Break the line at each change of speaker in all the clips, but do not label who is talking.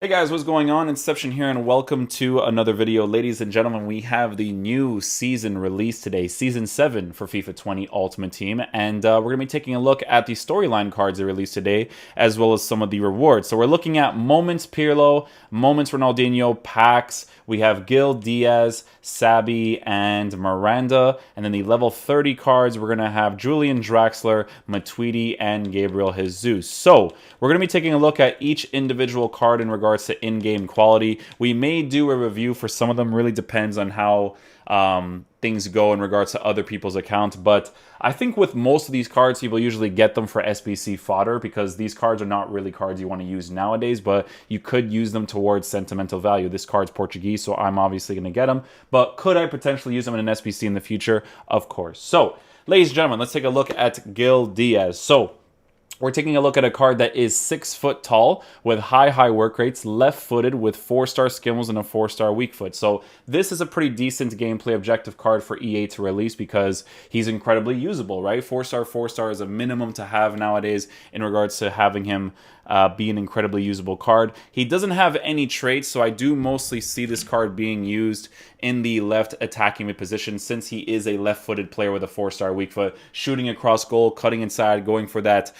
Hey guys, what's going on? Inception here, and welcome to another video. Ladies and gentlemen, we have the new season released today, Season 7 for FIFA 20 Ultimate Team, and we're going to be taking a look at the storyline cards they released today, as well as some of the rewards. So we're looking at Moments Pirlo, Moments Ronaldinho, packs. We have Gildea, Sabi, and Miranda, and then the level 30 cards, we're going to have Julian, Draxler, Matuidi, and Gabriel Hizzouse. So we're going to be taking a look at each individual card in regards to in-game quality. We may do a review for some of them. Really depends on how things go in regards to other people's accounts. But I think with most of these cards, people usually get them for SBC fodder because these cards are not really cards you want to use nowadays, but you could use them towards sentimental value. This card's Portuguese, so I'm obviously going to get them. But could I potentially use them in an SBC in the future? Of course. So, ladies and gentlemen, let's take a look at Gildea. So, we're taking a look at a card that is 6 foot tall with high work rates, left-footed with 4-star skills and a 4-star weak foot. So this is a pretty decent gameplay objective card for EA to release because he's incredibly usable, right? 4-star is a minimum to have nowadays in regards to having him be an incredibly usable card. He doesn't have any traits, so I do mostly see this card being used in the left attacking mid position since he is a left-footed player with a 4-star weak foot. Shooting across goal, cutting inside, going for that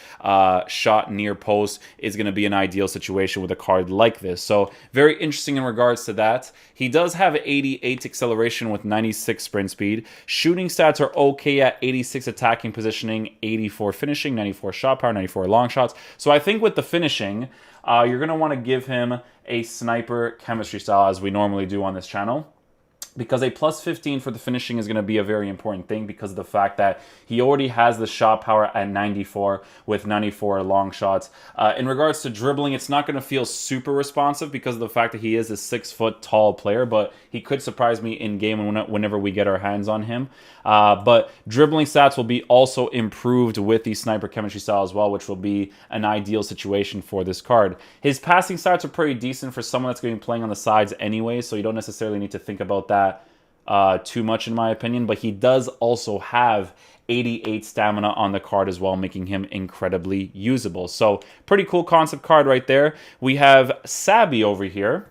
shot near post is going to be an ideal situation with a card like this. So very interesting in regards to that. He does have 88 acceleration with 96 sprint speed. Shooting stats are okay at 86 attacking positioning, 84 finishing, 94 shot power, 94 long shots. So I think with the finishing, you're going to want to give him a sniper chemistry style as we normally do on this channel, because a plus 15 for the finishing is going to be a very important thing because of the fact that he already has the shot power at 94 with 94 long shots. In regards to dribbling, it's not going to feel super responsive because of the fact that he is a 6 foot tall player, but he could surprise me in game whenever we get our hands on him. But dribbling stats will be also improved with the sniper chemistry style as well, which will be an ideal situation for this card. His passing stats are pretty decent for someone that's going to be playing on the sides anyway, so you don't necessarily need to think about that too much in my opinion, but he does also have 88 stamina on the card as well, making him incredibly usable. So pretty cool concept card right there. We have Sabi over here,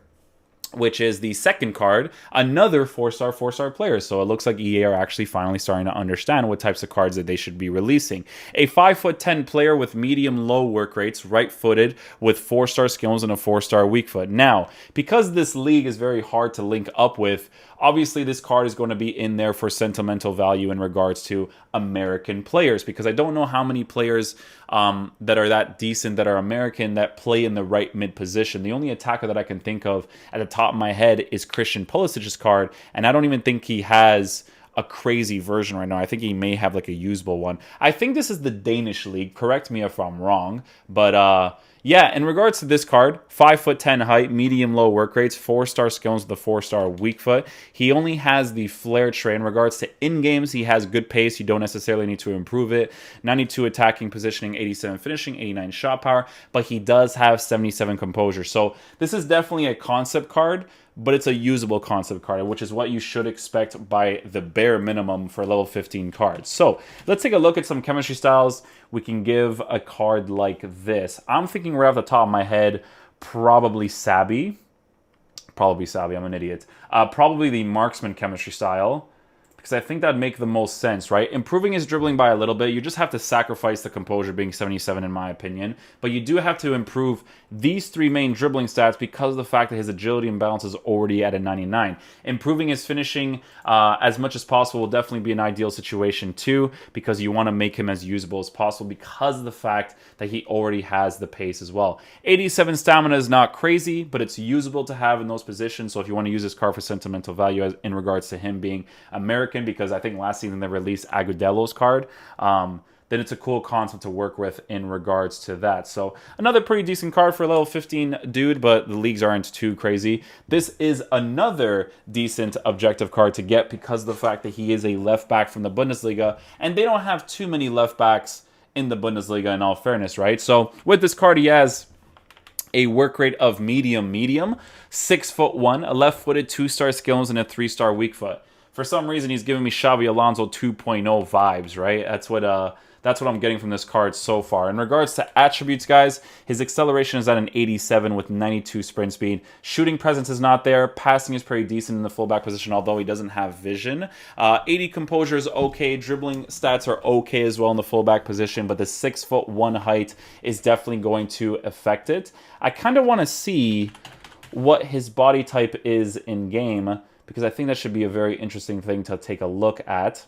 which is the second card, another 4-star player. So it looks like EA are actually finally starting to understand what types of cards that they should be releasing. A 5'10" player with medium-low work rates, right-footed, with 4-star skills and a 4-star weak foot. Now, because this league is very hard to link up with, obviously this card is going to be in there for sentimental value in regards to American players, because I don't know how many players that are that decent that are American that play in the right mid position. The only attacker that I can think of at the top of my head is Christian Pulisic's card, and I don't even think he has a crazy version right now. I think he may have like a usable one. I think this is the Danish league. Correct me if I'm wrong, but yeah, in regards to this card, 5'10" height, medium-low work rates, 4-star skills with a 4-star weak foot. He only has the flair trait. In regards to in-games, he has good pace. You don't necessarily need to improve it. 92 attacking positioning, 87 finishing, 89 shot power, but he does have 77 composure. So this is definitely a concept card, but it's a usable concept card, which is what you should expect by the bare minimum for level 15 cards. So let's take a look at some chemistry styles we can give a card like this. I'm thinking right off the top of my head, probably Sabi. Probably Sabi, I'm an idiot. Probably the marksman chemistry style, because I think that'd make the most sense, right? Improving his dribbling by a little bit. You just have to sacrifice the composure being 77 in my opinion. But you do have to improve these three main dribbling stats because of the fact that his agility and balance is already at a 99. Improving his finishing as much as possible will definitely be an ideal situation too, because you want to make him as usable as possible because of the fact that he already has the pace as well. 87 stamina is not crazy, but it's usable to have in those positions. So if you want to use this card for sentimental value in regards to him being American, because I think last season they released Agudelo's card, then it's a cool concept to work with in regards to that. So another pretty decent card for a level 15 dude, but the leagues aren't too crazy. This is another decent objective card to get because of the fact that he is a left back from the Bundesliga, and they don't have too many left backs in the Bundesliga in all fairness, right? So with this card, he has a work rate of medium, 6'1", a left-footed, 2-star skills, and a 3-star weak foot. For some reason, he's giving me Xabi Alonso 2.0 vibes, right? That's what I'm getting from this card so far. In regards to attributes, guys, his acceleration is at an 87 with 92 sprint speed. Shooting presence is not there. Passing is pretty decent in the fullback position, although he doesn't have vision. 80 composure is okay. Dribbling stats are okay as well in the fullback position, but the 6'1" height is definitely going to affect it. I kind of want to see what his body type is in game, because I think that should be a very interesting thing to take a look at.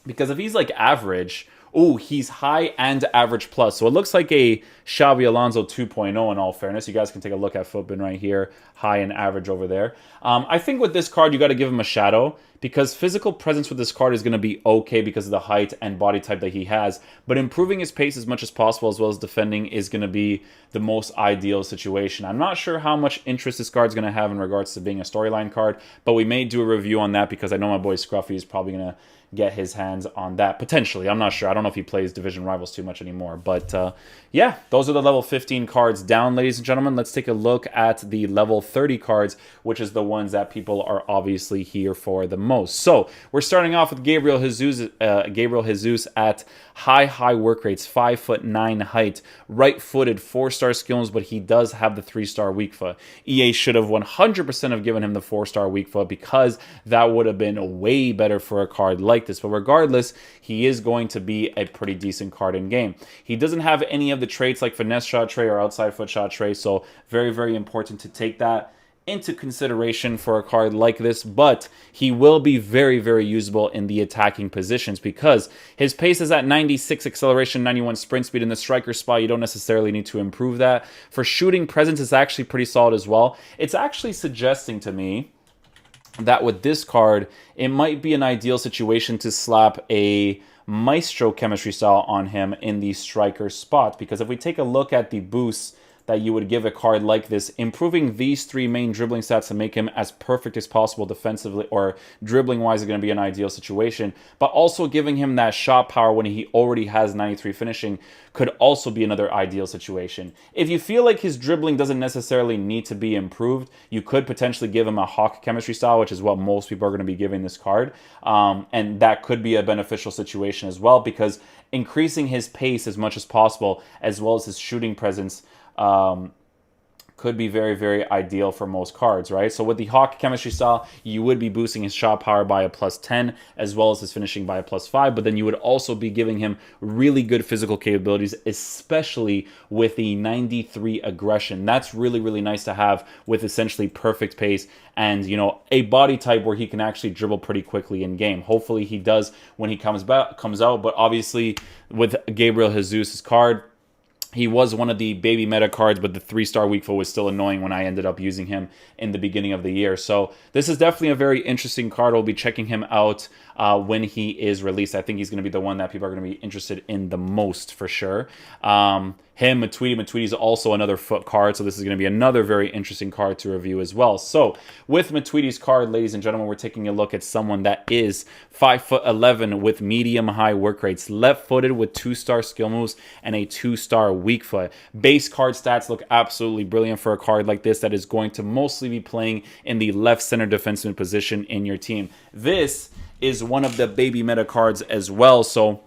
Because if he's like average, oh, he's high and average plus. So it looks like a Xabi Alonso 2.0 in all fairness. You guys can take a look at Footbin right here. High and average over there. I think with this card, you got to give him a shadow, because physical presence with this card is going to be okay because of the height and body type that he has. But improving his pace as much as possible, as well as defending, is going to be the most ideal situation. I'm not sure how much interest this card's going to have in regards to being a storyline card, but we may do a review on that, because I know my boy Scruffy is probably going to get his hands on that, potentially. I'm not sure. I don't know if he plays Division Rivals too much anymore. But yeah, those are the level 15 cards down, ladies and gentlemen. Let's take a look at the level 30 cards, which is the ones that people are obviously here for the most. So we're starting off with Gabriel Hizzouse at high work rates, 5'9" height, right-footed, 4-star skills, but he does have the 3-star weak foot. EA should have 100% have given him the 4-star weak foot, because that would have been way better for a card like this. But regardless, he is going to be a pretty decent card in game. He doesn't have any of the traits like finesse shot tray or outside foot shot tray, so very important to take that into consideration for a card like this. But he will be very usable in the attacking positions, because his pace is at 96 acceleration, 91 sprint speed. In the striker spot, you don't necessarily need to improve that. For shooting presence, it's actually pretty solid as well. It's actually suggesting to me that with this card, it might be an ideal situation to slap a Maestro chemistry style on him in the striker spot. Because if we take a look at the boosts that you would give a card like this, improving these 3 main dribbling stats to make him as perfect as possible defensively or dribbling wise is going to be an ideal situation. But also giving him that shot power when he already has 93 finishing could also be another ideal situation. If you feel like his dribbling doesn't necessarily need to be improved, you could potentially give him a Hawk chemistry style, which is what most people are going to be giving this card. And that could be a beneficial situation as well, because increasing his pace as much as possible, as well as his shooting presence, could be very ideal for most cards, right? So with the Hawk chemistry style, you would be boosting his shot power by a +10, as well as his finishing by a +5, but then you would also be giving him really good physical capabilities, especially with the 93 aggression. That's really nice to have, with essentially perfect pace and, you know, a body type where he can actually dribble pretty quickly in game. Hopefully he does when he comes out, but obviously with Gabriel Hizzouse's card, he was one of the baby meta cards, but the 3-star weak foot was still annoying when I ended up using him in the beginning of the year. So this is definitely a very interesting card. We'll be checking him out when he is released. I think he's going to be the one that people are going to be interested in the most for sure. Matuidi is also another foot card, so this is going to be another very interesting card to review as well. So with Matuidi's card, ladies and gentlemen, we're taking a look at someone that is 5'11" with medium-high work rates, left-footed with 2-star skill moves and a 2-star weak foot. Base card stats look absolutely brilliant for a card like this that is going to mostly be playing in the left center defenseman position in your team. This is one of the baby meta cards as well, so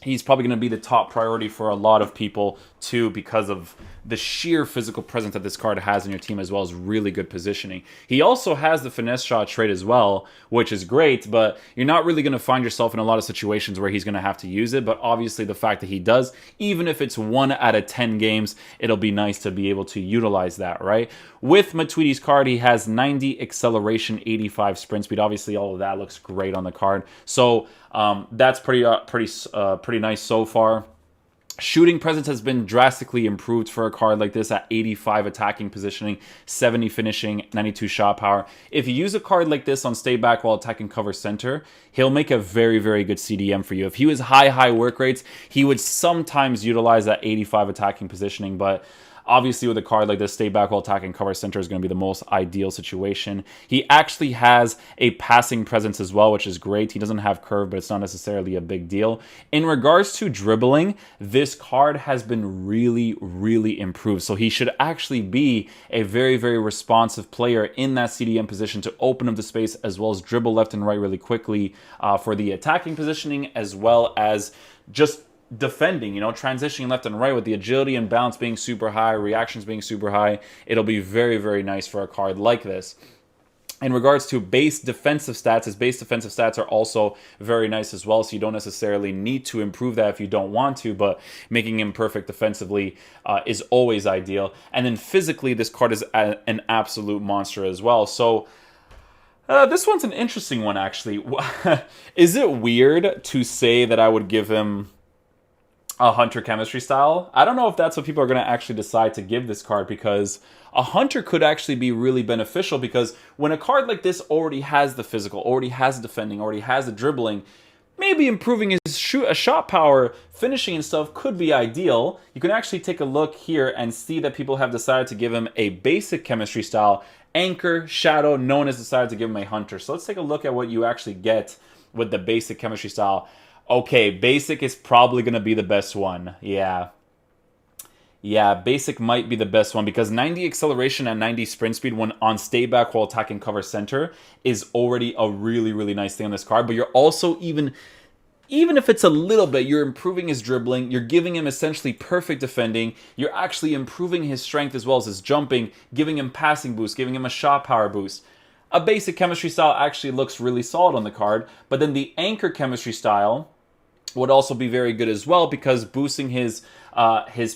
he's probably going to be the top priority for a lot of people too, because of the sheer physical presence that this card has in your team, as well as really good positioning. He also has the finesse shot trait as well, which is great, but you're not really going to find yourself in a lot of situations where he's going to have to use it. But obviously the fact that he does, even if it's 1 out of 10 games, it'll be nice to be able to utilize that, right? With Matuidi's card, he has 90 acceleration, 85 sprint speed. Obviously all of that looks great on the card. So that's pretty nice so far. Shooting presence has been drastically improved for a card like this at 85 attacking positioning, 70 finishing, 92 shot power. If you use a card like this on stay back while attacking cover center, he'll make a very good CDM for you. If he was high work rates, he would sometimes utilize that 85 attacking positioning, but obviously, with a card like this, stay back while attacking cover center is going to be the most ideal situation. He actually has a passing presence as well, which is great. He doesn't have curve, but it's not necessarily a big deal. In regards to dribbling, this card has been really improved. So he should actually be a very responsive player in that CDM position to open up the space, as well as dribble left and right really quickly for the attacking positioning, as well as just defending, transitioning left and right with the agility and balance being super high, reactions being super high. It'll be very, very nice for a card like this. In regards to base defensive stats, his base defensive stats are also very nice as well, so you don't necessarily need to improve that if you don't want to, but making him perfect defensively is always ideal. And then physically, this card is an absolute monster as well. So this one's an interesting one, actually. Is it weird to say that I would give him a Hunter chemistry style? I don't know if that's what people are going to actually decide to give this card, because a Hunter could actually be really beneficial, because when a card like this already has the physical, already has the defending, already has the dribbling, maybe improving his shot power, finishing and stuff could be ideal. You can actually take a look here and see that people have decided to give him a basic chemistry style. Anchor, Shadow, no one has decided to give him a Hunter. So let's take a look at what you actually get with the basic chemistry style. Okay, basic is probably going to be the best one. Yeah, basic might be the best one, because 90 acceleration and 90 sprint speed when on stay back while attacking cover center is already a really, really nice thing on this card. But you're also, even if it's a little bit, you're improving his dribbling, you're giving him essentially perfect defending, you're actually improving his strength as well as his jumping, giving him passing boost, giving him a shot power boost. A basic chemistry style actually looks really solid on the card, but then the anchor chemistry style would also be very good as well, because boosting his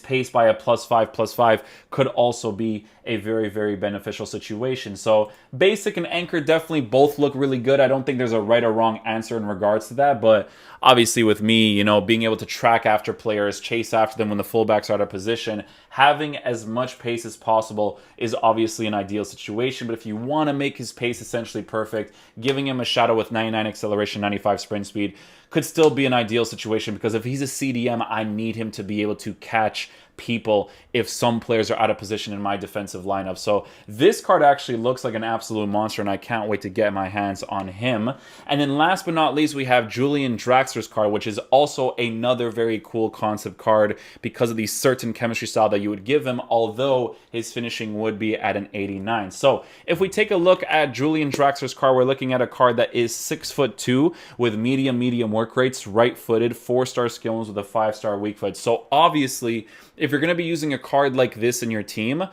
pace by a +5/+5 could also be a very, very beneficial situation. So basic and anchor definitely both look really good. I don't think there's a right or wrong answer in regards to that, but obviously with me, being able to track after players, chase after them when the fullbacks are out of position, having as much pace as possible is obviously an ideal situation. But if you want to make his pace essentially perfect, giving him a Shadow with 99 acceleration, 95 sprint speed could still be an ideal situation, because if he's a CDM, I need him to be able to catch people if some players are out of position in my defensive lineup. So this card actually looks like an absolute monster, and I can't wait to get my hands on him. And then last but not least, we have Julian Draxler's card, which is also another very cool concept card because of the certain chemistry style that you would give him, although his finishing would be at an 89. So if we take a look at Julian Draxler's card, we're looking at a card that is 6'2" with medium work rates, right-footed, 4-star skills with a 5-star weak foot. So obviously, if you're going to be using a card like this in your team,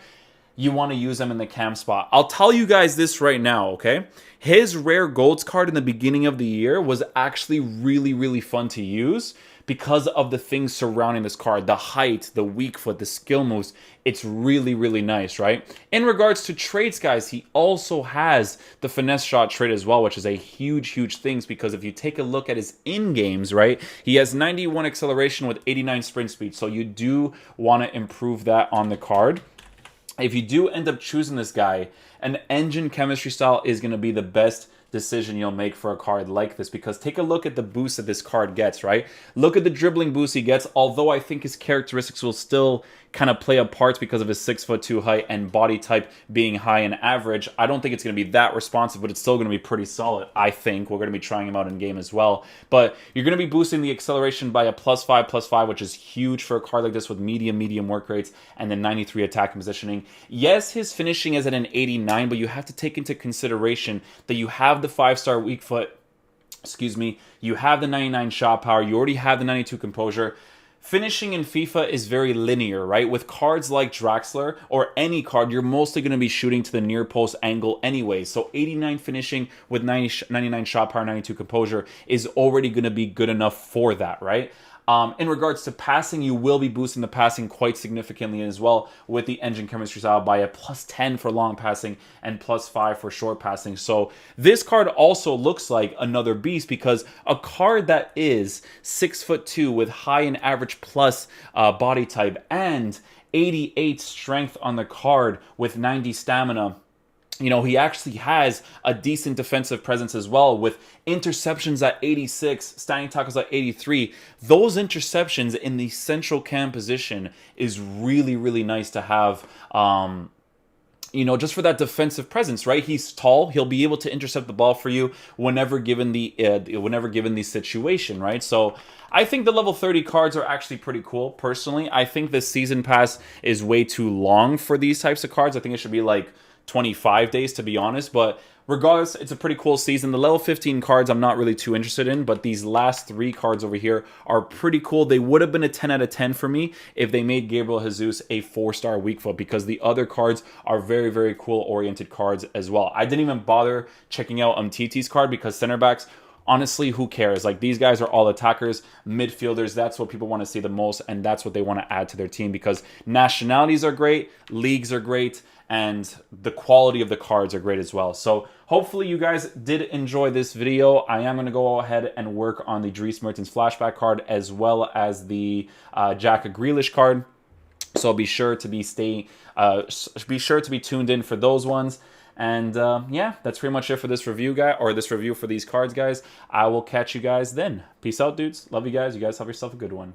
you want to use them in the cam spot. I'll tell you guys this right now, okay? His rare golds card in the beginning of the year was actually really, really fun to use because of the things surrounding this card. The height, the weak foot, the skill moves. It's really, really nice, right? In regards to traits, guys, he also has the finesse shot trait as well, which is a huge thing, because if you take a look at his in-games, right, he has 91 acceleration with 89 sprint speed, so you do want to improve that on the card. If you do end up choosing this guy, an engine chemistry style is going to be the best decision you'll make for a card like this, because take a look at the boost that this card gets, right? Look at the dribbling boost he gets, although I think his characteristics will still kind of play a part because of his 6'2" height and body type being high and average. I don't think it's going to be that responsive, but it's still going to be pretty solid. I think we're going to be trying him out in game as well. But you're going to be boosting the acceleration by a +5/+5, which is huge for a card like this with medium work rates, and then 93 attack and positioning. Yes, his finishing is at an 89, but you have to take into consideration that you have the 5-star weak foot, you have the 99 shot power, you already have the 92 composure. Finishing in FIFA is very linear, right? With cards like Draxler or any card, you're mostly going to be shooting to the near post angle anyway. So 89 finishing with 99 shot power, 92 composure is already going to be good enough for that, right? In regards to passing, you will be boosting the passing quite significantly as well with the engine chemistry style by a +10 for long passing and +5 for short passing. So this card also looks like another beast, because a card that is 6'2" with high and average plus body type and 88 strength on the card with 90 stamina. He actually has a decent defensive presence as well, with interceptions at 86, standing tackles at 83. Those interceptions in the central cam position is really, really nice to have, just for that defensive presence, right? He's tall. He'll be able to intercept the ball for you whenever given the situation, right? So I think the level 30 cards are actually pretty cool, personally. I think the season pass is way too long for these types of cards. I think it should be like 25 days, to be honest, but regardless, it's a pretty cool season. The level 15 cards I'm not really too interested in, but these last 3 cards over here are pretty cool. They would have been a 10 out of 10 for me if they made Gabriel Hizzouse a 4-star weak foot, because the other cards are very, very cool oriented cards as well. I didn't even bother checking out Umtiti's card because center backs, honestly, who cares? Like, these guys are all attackers, midfielders. That's what people want to see the most, and that's what they want to add to their team, because nationalities are great, leagues are great, and the quality of the cards are great as well. So hopefully you guys did enjoy this video. I am going to go ahead and work on the Dries Mertens flashback card as well as the Jack Grealish card. So be sure to be tuned in for those ones. And yeah, that's pretty much it for this review, this review for these cards, guys. I will catch you guys then. Peace out, dudes. Love you guys. You guys have yourself a good one.